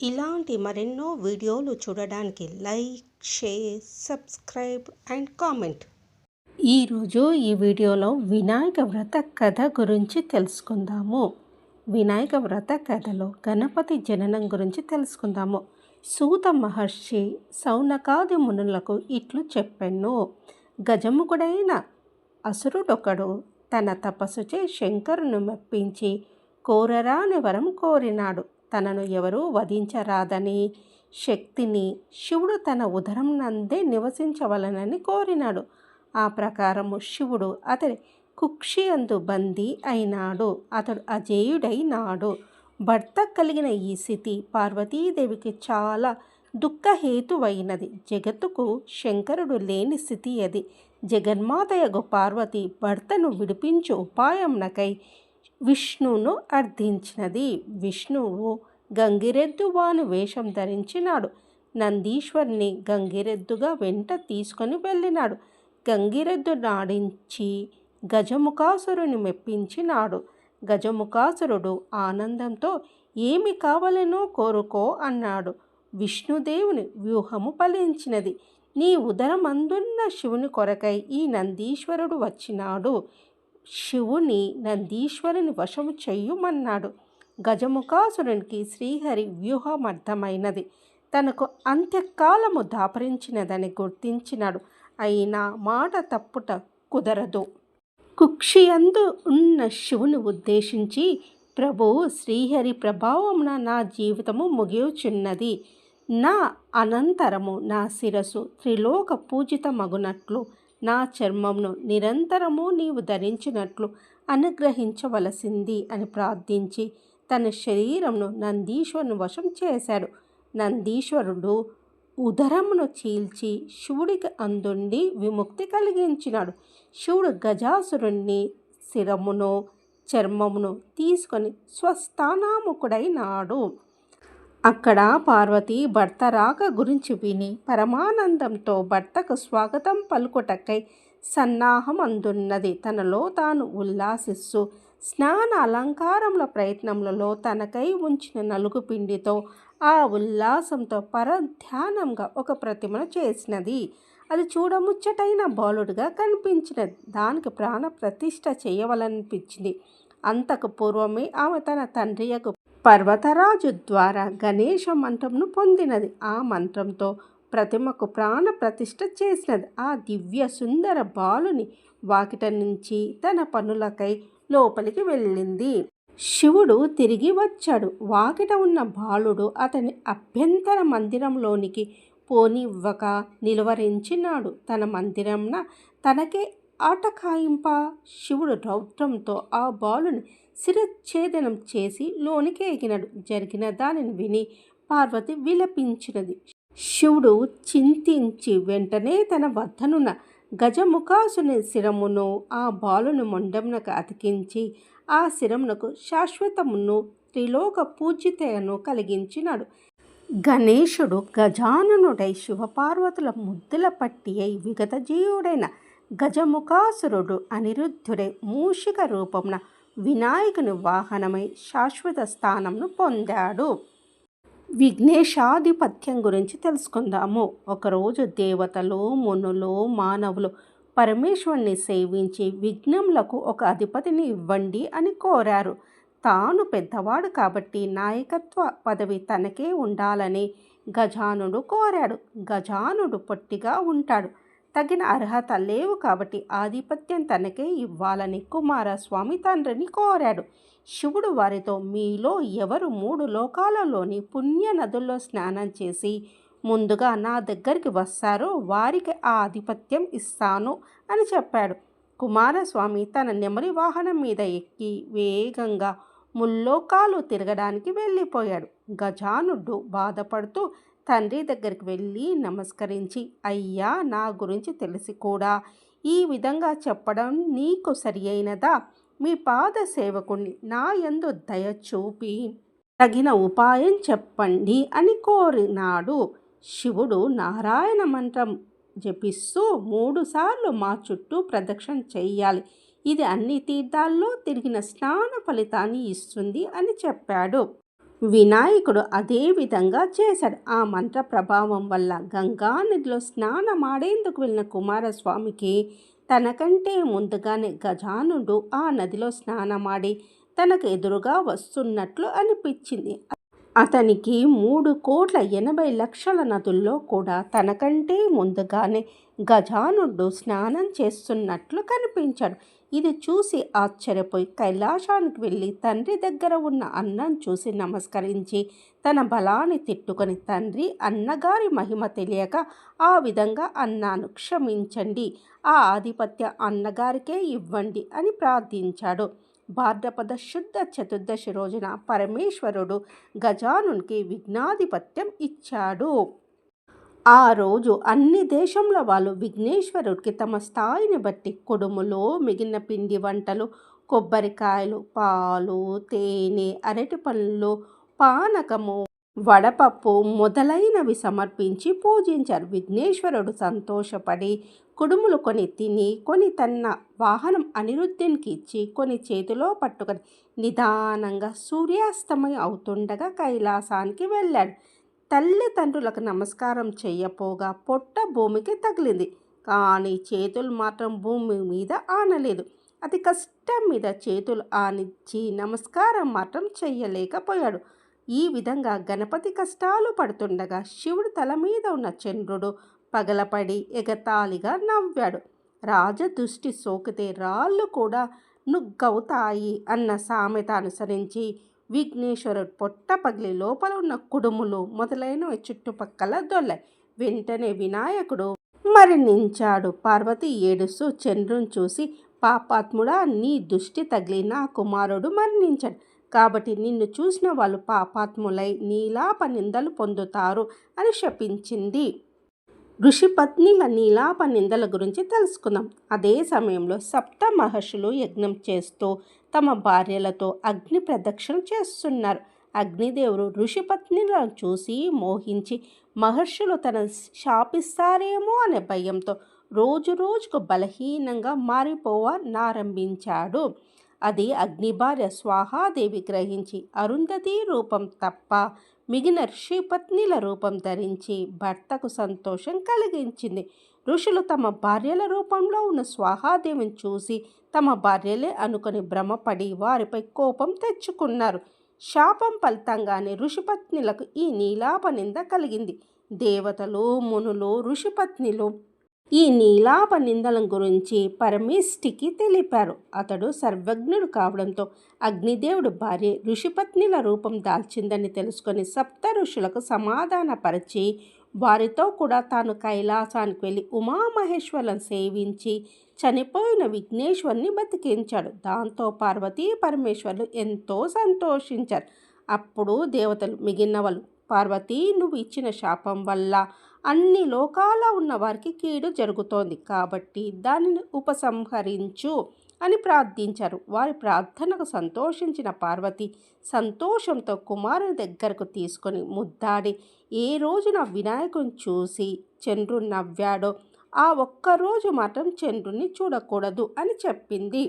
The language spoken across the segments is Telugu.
ఇలాంటి మరెన్నో వీడియోలు చూడడానికి like, share, subscribe and comment. ఈరోజు ఈ వీడియోలో వినాయక వ్రత కథ గురించి తెలుసుకుందాము. వినాయక వ్రత కథలో గణపతి జననం గురించి తెలుసుకుందాము. సూత మహర్షి సౌనకాది మునులకు ఇట్లు చెప్పెను. గజముఖుడైన అసురుడొకడు తన తపస్సుచే శంకరుని మెప్పించి కోరరాని వరం కోరినాడు. తనను ఎవరూ వధించరాదని శక్తిని శివుడు తన ఉదరం నందే నివసించవలనని కోరినాడు. ఆ ప్రకారము శివుడు అతడి కుక్షియందు బందీ అయినాడు. అతడు అజేయుడైనాడు. భర్త కలిగిన ఈ స్థితి పార్వతీదేవికి చాలా దుఃఖహేతువైనది. జగత్తుకు శంకరుడు లేని స్థితి అది. జగన్మాతయగు పార్వతి భర్తను విడిపించు ఉపాయమునకై విష్ణువును అర్థించినది. విష్ణువు గంగిరెద్దువాని వేషం ధరించినాడు. నందీశ్వరుని గంగిరెద్దుగా వెంట తీసుకొని వెళ్ళినాడు. గంగిరెద్దు నాడించి గజముఖాసురుని మెప్పించినాడు. గజముఖాసురుడు ఆనందంతో ఏమి కావాలనో కోరుకో అన్నాడు. విష్ణుదేవుని వ్యూహము ఫలించినది. నీ ఉదరమందున్న శివుని కొరకై ఈ నందీశ్వరుడు వచ్చినాడు. శివుని నందీశ్వరుని వశము చెయ్యుమన్నాడు. గజముఖాసురునికి శ్రీహరి వ్యూహమర్థమైనది. తనకు అంత్యకాలము దాపరించినదని గుర్తించినాడు. అయినా మాట తప్పుట కుదరదు. కుక్షియందు ఉన్న శివుని ఉద్దేశించి, ప్రభు, శ్రీహరి ప్రభావమున నా జీవితము ముగియుచున్నది. నా అనంతరము నా శిరస్సు త్రిలోక పూజితమగునట్లు నా చర్మమును నిరంతరము నీవు ధరించినట్లు అనుగ్రహించవలసింది అని ప్రార్థించి తన శరీరమును నందీశ్వరుని వశం చేశాడు. నందీశ్వరుడు ఉదరమును చీల్చి శివుడికి అందుండి విముక్తి కలిగించినాడు. శివుడు గజాసురుణ్ణి శిరమును చర్మమును తీసుకొని స్వస్థానాముకుడైనాడు. అక్కడ పార్వతి భర్త రాక గురించి విని పరమానందంతో భర్తకు స్వాగతం పలుకుటకై సన్నాహం అందున్నది. తనలో తాను ఉల్లాసిస్తూ స్నాన అలంకారముల ప్రయత్నములలో తనకై ఉంచిన నలుగు పిండితో ఆ ఉల్లాసంతో పరధ్యానంగా ఒక ప్రతిమను చేసినది. అది చూడముచ్చటైన బాలుడుగా కనిపించినది. దానికి ప్రాణ ప్రతిష్ఠ చేయవలనిపించింది. అంతకు పూర్వమే ఆమె తన తండ్రి యొక్క పర్వతరాజు ద్వారా గణేష మంత్రమును పొందినది. ఆ మంత్రంతో ప్రతిమకు ప్రాణ ప్రతిష్ఠ చేసినది. ఆ దివ్య సుందర బాలుని వాకిట నుంచి తన పనులకై లోపలికి వెళ్ళింది. శివుడు తిరిగి వచ్చాడు. వాకిట ఉన్న బాలుడు అతని అభ్యంతర మందిరంలోనికి పోనివ్వక నిలువరించినాడు. తన మందిరంన తనకే ఆటకాయింప శివుడు రౌద్రంతో ఆ బాలుని శిరచ్ఛేదనం చేసి లోనికి ఎగినాడు. జరిగిన దానిని విని పార్వతి విలపించినది. శివుడు చింతించి వెంటనే తన వద్దనున్న గజముఖాసుని శిరమును ఆ బాలుని మొండమునకు అతికించి ఆ శిరమునకు శాశ్వతమును త్రిలోక పూజితను కలిగించినాడు. గణేశుడు గజాననుడై శివపార్వతుల ముద్దుల పట్టి అయి విగతజీవుడైన గజముఖాసురుడు అనిరుద్ధుడై మూషిక రూపమున వినాయకుని వాహనమై శాశ్వత స్థానంను పొందాడు. విఘ్నేశాధిపత్యం గురించి తెలుసుకుందాము. ఒకరోజు దేవతలు, మునులు, మానవులు పరమేశ్వరుని సేవించి విఘ్నములకు ఒక అధిపతిని ఇవ్వండి అని కోరారు. తాను పెద్దవాడు కాబట్టి నాయకత్వ పదవి తనకే ఉండాలని గజానుడు కోరాడు. గజానుడు పొట్టిగా ఉంటాడు. తగిన అర్హత లేవు కాబట్టి ఆధిపత్యం తనకే ఇవ్వాలని కుమారస్వామి తండ్రిని కోరాడు. శివుడు వారితో, మీలో ఎవరు 3 లోకాలలోని పుణ్య నదుల్లో స్నానం చేసి ముందుగా నా దగ్గరికి వస్తారో వారికి ఆ ఆధిపత్యం ఇస్తాను అని చెప్పాడు. కుమారస్వామి తన నెమలి వాహనం మీద ఎక్కి వేగంగా ముల్లోకాలు తిరగడానికి వెళ్ళిపోయాడు. గజానుడు బాధపడుతూ తండ్రి దగ్గరికి వెళ్ళి నమస్కరించి, అయ్యా, నా గురించి తెలిసి కూడా ఈ విధంగా చెప్పడం నీకు సరి అయినదా? మీ పాద సేవకుణ్ణి నా యందు దయ చూపి తగిన ఉపాయం చెప్పండి అని కోరినాడు. శివుడు నారాయణ మంత్రం జపిస్తూ 3 సార్లు మా చుట్టూ ప్రదక్షిణ చెయ్యాలి. ఇది అన్ని తీర్థాల్లో తిరిగిన స్నాన ఫలితాన్ని ఇస్తుంది అని చెప్పాడు. వినాయకుడు అదే విధంగా చేశాడు. ఆ మంత్ర ప్రభావం వల్ల గంగా నదిలో స్నానమాడేందుకు వెళ్ళిన కుమారస్వామికి తనకంటే ముందుగానే గజానుడు ఆ నదిలో స్నానమాడి తనకు ఎదురుగా వస్తున్నట్లు అనిపించింది. అతనికి 3,80,00,000 నదుల్లో కూడా తనకంటే ముందుగానే గజానుడు స్నానం చేస్తున్నట్లు కనిపించాడు. ఇది చూసి ఆశ్చర్యపోయి కైలాసానికి వెళ్ళి తండ్రి దగ్గర ఉన్న అన్నం చూసి నమస్కరించి తన బలాన్ని తిట్టుకొని, తండ్రి, అన్నగారి మహిమ తెలియక ఆ విధంగా అన్నాను, క్షమించండి, ఆ ఆధిపత్య అన్నగారికే ఇవ్వండి అని ప్రార్థించాడు. భాద్రపద శుద్ధ చతుర్దశి రోజున పరమేశ్వరుడు గజానునికి విఘ్నాధిపత్యం ఇచ్చాడు. ఆ రోజు అన్ని దేశంల వాళ్ళు విఘ్నేశ్వరుడికి తమ స్థాయిని బట్టి కుడుములు, మిగిలిన పిండి వంటలు, కొబ్బరికాయలు, పాలు, తేనె, అరటి పళ్ళు, పానకము, వడపప్పు మొదలైనవి సమర్పించి పూజించారు. విఘ్నేశ్వరుడు సంతోషపడి కుడుములు కొని తిని, కొని తన వాహనం అనిరుద్ధునికి ఇచ్చి, కొని చేతిలో పట్టుకొని నిదానంగా సూర్యాస్తమయం అవుతుండగా కైలాసానికి వెళ్ళాడు. తల్లిదండ్రులకు నమస్కారం చెయ్యపోగా పొట్ట భూమికి తగిలింది. కానీ చేతులు మాత్రం భూమి మీద ఆనలేదు. అతి కష్టం మీద చేతులు ఆనిచ్చి నమస్కారం మాత్రం చెయ్యలేకపోయాడు. ఈ విధంగా గణపతి కష్టాలు పడుతుండగా శివుడు తల మీద ఉన్న చంద్రుడు పగలపడి ఎగతాళిగా నవ్వాడు. రాజదృష్టి సోకితే రాళ్ళు కూడా నుగ్గవుతాయి అన్న సామెత అనుసరించి విఘ్నేశ్వరుడు పొట్ట పగిలి లోపల ఉన్న కుడుములు మొదలైనవి చుట్టుపక్కల దొల్లాయి. వెంటనే వినాయకుడు మరణించాడు. పార్వతి ఏడుస్తూ చంద్రుని చూసి, పాపాత్ముడా, నీ దృష్టి తగిలి నా కుమారుడు మరణించాడు. కాబట్టి నిన్ను చూసిన వాళ్ళు పాపాత్ములై నీలాప నిందలు పొందుతారు అని శపించింది. ఋషిపత్నిల నీలాప నిందల గురించి తెలుసుకుందాం. అదే సమయంలో సప్త మహర్షులు యజ్ఞం చేస్తూ తమ భార్యలతో అగ్ని ప్రదక్షిణ చేస్తున్నారు. అగ్నిదేవుడు ఋషిపత్నిలను చూసి మోహించి మహర్షులు తన శాపిస్తారేమో అనే భయంతో రోజు రోజుకు బలహీనంగా మారిపోవనారంభించాడు. అది అగ్నిభార్య స్వాహాదేవి గ్రహించి అరుంధతి రూపం తప్ప మిగిలిన ఋషిపత్నిల రూపం ధరించి భర్తకు సంతోషం కలిగించింది. ఋషులు తమ భార్యల రూపంలో ఉన్న స్వాహాదేవిని చూసి తమ భార్యలే అనుకుని భ్రమపడి వారిపై కోపం తెచ్చుకున్నారు. శాపం ఫలితంగానే ఋషిపత్నులకు ఈ నీలాప నింద కలిగింది. దేవతలు, మునులు, ఋషిపత్నులు ఈ నీలాప నిందల గురించి పరమేష్ఠికి తెలిపారు. అతడు సర్వజ్ఞుడు కావడంతో అగ్నిదేవుడు భార్య ఋషిపత్నుల రూపం దాల్చిందని తెలుసుకొని సప్త ఋషులకు సమాధానపరిచి వారితో కూడా తాను కైలాసానికి వెళ్ళి ఉమామహేశ్వరులను సేవించి చనిపోయిన విఘ్నేశ్వరుని బతికించాడు. దాంతో పార్వతీ పరమేశ్వరులు ఎంతో సంతోషించారు. అప్పుడు దేవతలు మిగిలిన వాళ్ళు, పార్వతీ, నువ్వు ఇచ్చిన శాపం వల్ల అన్ని లోకాల ఉన్న వారికి కీడు జరుగుతోంది, కాబట్టి దానిని ఉపసంహరించు అని ప్రార్థించారు. వారి ప్రార్థనకు సంతోషించిన పార్వతి సంతోషంతో కుమారుని దగ్గరకు తీసుకొని ముద్దాడి, ఏ రోజున వినాయకుని చూసి చంద్రుడు నవ్వాడో ఆ ఒక్కరోజు మాత్రం చంద్రుని చూడకూడదు అని చెప్పింది.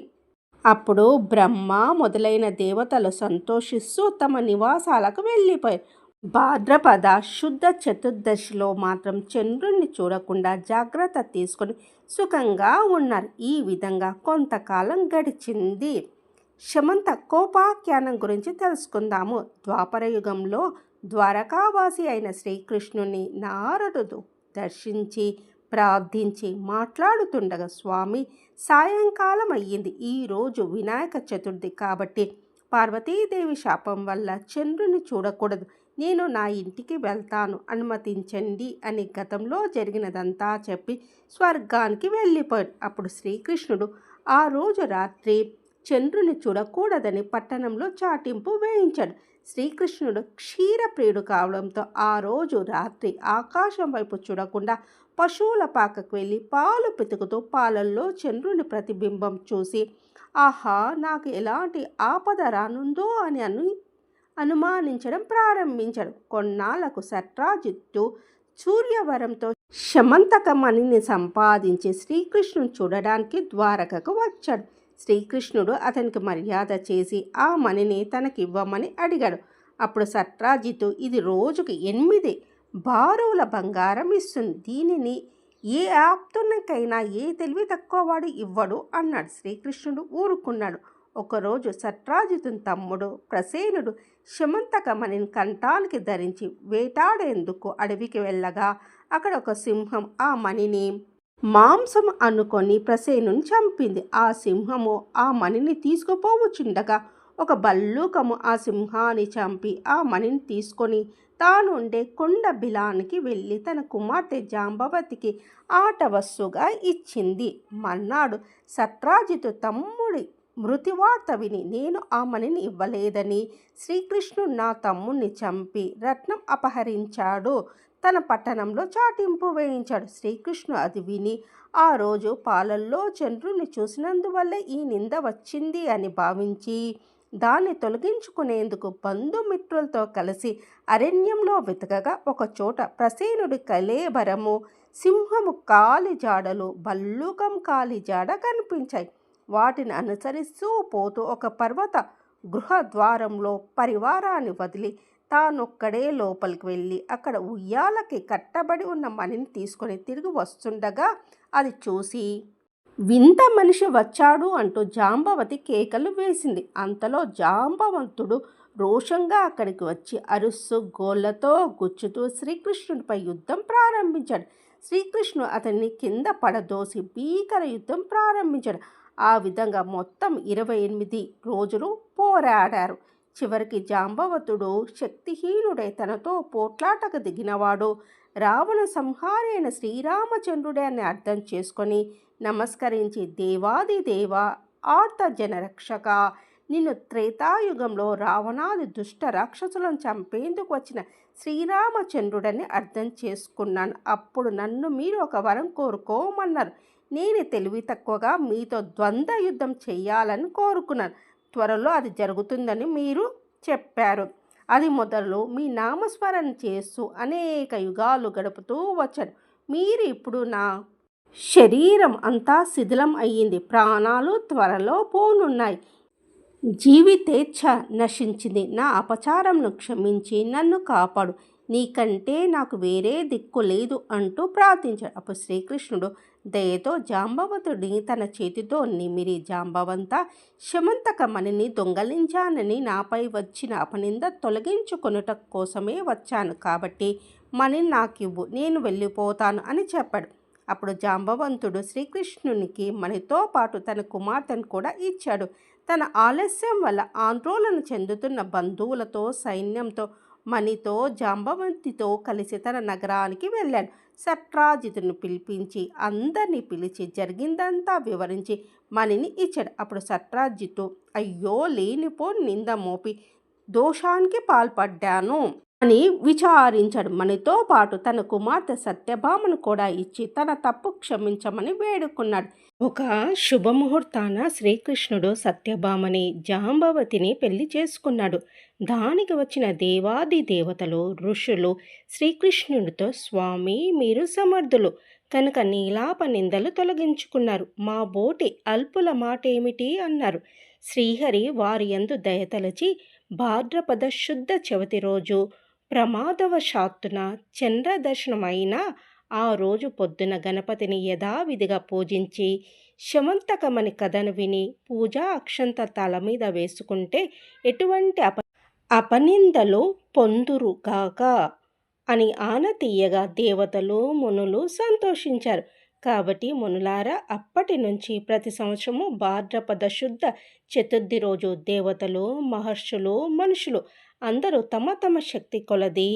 అప్పుడు బ్రహ్మ మొదలైన దేవతలు సంతోషిస్తూ తమ నివాసాలకు వెళ్ళిపోయారు. భాద్రపద శుద్ధ చతుర్దశిలో మాత్రం చంద్రుణ్ణి చూడకుండా జాగ్రత్త తీసుకొని సుఖంగా ఉన్నారు. ఈ విధంగా కొంతకాలం గడిచింది. శమంత కోపాఖ్యానం గురించి తెలుసుకుందాము. ద్వాపర యుగంలో ద్వారకావాసి అయిన శ్రీకృష్ణుని నారదుడు దర్శించి ప్రార్థించి మాట్లాడుతుండగా, స్వామి, సాయంకాలం అయ్యింది, ఈరోజు వినాయక చతుర్థి కాబట్టి పార్వతీదేవి శాపం వల్ల చంద్రుని చూడకూడదు, నేను నా ఇంటికి వెళ్తాను, అనుమతించండి అని గతంలో జరిగినదంతా చెప్పి స్వర్గానికి వెళ్ళిపోయాడు. అప్పుడు శ్రీకృష్ణుడు ఆ రోజు రాత్రి చంద్రుని చూడకూడదని పట్టణంలో చాటింపు వేయించాడు. శ్రీకృష్ణుడు క్షీరప్రియుడు కావడంతో ఆ రోజు రాత్రి ఆకాశం వైపు చూడకుండా పశువుల పాకకు వెళ్ళి పాలు పితుకుతూ పాలల్లో చంద్రుని ప్రతిబింబం చూసి, ఆహా, నాకు ఎలాంటి ఆపద రానుందో అని అనుమానించడం ప్రారంభించాడు. కొన్నాళ్లకు సత్రాజిత్తు సూర్యవరంతో శమంతకమణిని సంపాదించి శ్రీకృష్ణుని చూడడానికి ద్వారకకు వచ్చాడు. శ్రీకృష్ణుడు అతనికి మర్యాద చేసి ఆ మణిని తనకివ్వమని అడిగాడు. అప్పుడు సత్రాజిత్తు, ఇది రోజుకి 8 బారువుల బంగారం ఇస్తుంది. దీనిని ఏ ఆప్తునికైనా ఏ తెలివి తక్కువవాడు ఇవ్వడు అన్నాడు. శ్రీకృష్ణుడు ఊరుకున్నాడు. ఒకరోజు సత్రాజితుని తమ్ముడు ప్రసేనుడు శమంతకమణిని కంఠానికి ధరించి వేటాడేందుకు అడవికి వెళ్ళగా అక్కడ ఒక సింహం ఆ మణిని మాంసం అనుకొని ప్రసేనుని చంపింది. ఆ సింహము ఆ మణిని తీసుకుపోవచ్చుండగా ఒక భల్లూకము ఆ సింహాన్ని చంపి ఆ మణిని తీసుకొని తాను ఉండే కొండ బిలానికి వెళ్ళి తన కుమార్తె జాంబవతికి ఆట వస్తుగా ఇచ్చింది. మర్నాడు సత్రాజితు తమ్ముడి మృతివార్త విని, నేను ఆ మణిని ఇవ్వలేదని, శ్రీకృష్ణుడు నా తమ్ముణ్ణి చంపి రత్నం అపహరించాడు, తన పట్టణంలో చాటింపు వేయించాడు. శ్రీకృష్ణుడు అది విని, ఆ రోజు పాలల్లో చంద్రుని చూసినందువల్లే ఈ నింద వచ్చింది అని భావించి దాన్ని తొలగించుకునేందుకు బంధుమిత్రులతో కలిసి అరణ్యంలో వెతకగా ఒకచోట ప్రసేనుడి కళేబరము, సింహము కాలి జాడలు, భల్లూకం కాలి జాడ కనిపించాయి. వాటిని అనుసరిస్తూ పోతూ ఒక పర్వత గృహద్వారంలో పరివారాన్ని వదిలి తానొక్కడే లోపలికి వెళ్ళి అక్కడ ఉయ్యాలకి కట్టబడి ఉన్న మణిని తీసుకొని తిరిగి వస్తుండగా అది చూసి, వింత మనిషి వచ్చాడు అంటూ జాంబవతి కేకలు వేసింది. అంతలో జాంబవంతుడు రోషంగా అక్కడికి వచ్చి అరుస్సు గోళ్లతో గుచ్చుతూ శ్రీకృష్ణుడిపై యుద్ధం ప్రారంభించాడు. శ్రీకృష్ణుడు అతన్ని కింద పడదోసి భీకర యుద్ధం ప్రారంభించాడు. ఆ విధంగా మొత్తం 28 రోజులు పోరాడారు. చివరికి జాంబవతుడు శక్తిహీనుడై తనతో పోట్లాటకు దిగినవాడు రావణ సంహారి అయిన శ్రీరామచంద్రుడే అని అర్థం చేసుకొని నమస్కరించి, దేవాది దేవ, ఆర్తజన రక్షక, నిన్ను త్రేతాయుగంలో రావణాది దుష్ట రాక్షసులను చంపేందుకు వచ్చిన శ్రీరామచంద్రుడని అర్థం చేసుకున్నాను. అప్పుడు నన్ను మీరు ఒక వరం కోరుకోమన్నారు. నేను తెలివి తక్కువగా మీతో ద్వంద్వ యుద్ధం చెయ్యాలని కోరుకున్నాను. త్వరలో అది జరుగుతుందని మీరు చెప్పారు. అది మొదలు మీ నామస్మరణ చేస్తూ అనేక యుగాలు గడుపుతూ వచ్చాను. మీరు ఇప్పుడు నా శరీరం అంతా శిథిలం అయ్యింది. ప్రాణాలు త్వరలో పోనున్నాయి. జీవితేచ్ఛ నశించింది. నా అపచారంను క్షమించి నన్ను కాపాడు. నీకంటే నాకు వేరే దిక్కు లేదు అంటూ ప్రార్థించాడు. అప్పుడు శ్రీకృష్ణుడు దయతో జాంబవతుడిని తన చేతితో నిమిరి, జాంబవంత, శమంతకమణిని దొంగలించానని నాపై వచ్చిన అపనింద తొలగించుకొనుట కోసమే వచ్చాను. కాబట్టి మణిని నాకివ్వు, నేను వెళ్ళిపోతాను అని చెప్పాడు. అప్పుడు జాంబవంతుడు శ్రీకృష్ణునికి మణితో పాటు తన కుమార్తెను కూడా ఇచ్చాడు. తన ఆలస్యం వల్ల ఆందోళన చెందుతున్న బంధువులతో, సైన్యంతో, మణితో, జాంబవంతితో కలిసి తన నగరానికి వెళ్ళాడు. సత్రాజితుని పిలిపించి అందరినీ పిలిచి జరిగిందంతా వివరించి మణిని ఇచ్చాడు. అప్పుడు సత్రాజిత్తు, అయ్యో, లేనిపో నింద మోపి దోషానికి పాల్పడ్డాను అని విచారించాడు. మణితో పాటు తన కుమార్తె సత్యభామను కూడా ఇచ్చి తన తప్పు క్షమించమని వేడుకున్నాడు. ఒక శుభముహూర్తాన శ్రీకృష్ణుడు సత్యభామని, జాంబవతిని పెళ్లి చేసుకున్నాడు. దానికి వచ్చిన దేవాది దేవతలు, ఋషులు శ్రీకృష్ణుడితో, స్వామి, మీరు సమర్థులు కనుక నీలాప నిందలు తొలగించుకున్నారు. మా బోటి అల్పుల మాట ఏమిటి అన్నారు. శ్రీహరి వారి యందు దయతలచి భాద్రపద శుద్ధ చవితి రోజు ప్రమాదవశాత్తున చంద్రదర్శనమైన ఆ రోజు పొద్దున గణపతిని యథావిధిగా పూజించి శమంతకమణి కథను విని పూజా అక్షంత తల మీద వేసుకుంటే ఎటువంటి అపనిందలు పొందురుగాక అని ఆనతీయగా దేవతలు, మునులు సంతోషించారు. కాబట్టి మునులారా, అప్పటి నుంచి ప్రతి సంవత్సరము భాద్రపద శుద్ధ చతుర్థి రోజు దేవతలు, మహర్షులు, మనుషులు అందరూ తమ తమ శక్తి కొలది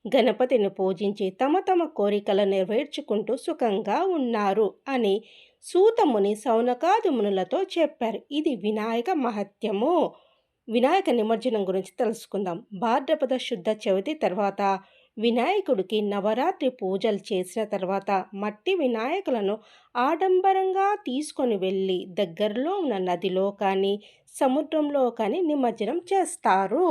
గణపతిని పూజించి తమ తమ కోరికలు నెరవేర్చుకుంటూ సుఖంగా ఉన్నారు అని సూతముని సౌనకాది మునులతో చెప్పారు. ఇది వినాయక మహత్యము. వినాయక నిమజ్జనం గురించి తెలుసుకుందాం. భాద్రపద శుద్ధ చవితి తర్వాత వినాయకుడికి నవరాత్రి పూజలు చేసిన తర్వాత మట్టి వినాయకులను ఆడంబరంగా తీసుకొని వెళ్ళి దగ్గరలో ఉన్న నదిలో కానీ సముద్రంలో కానీ నిమజ్జనం చేస్తారు.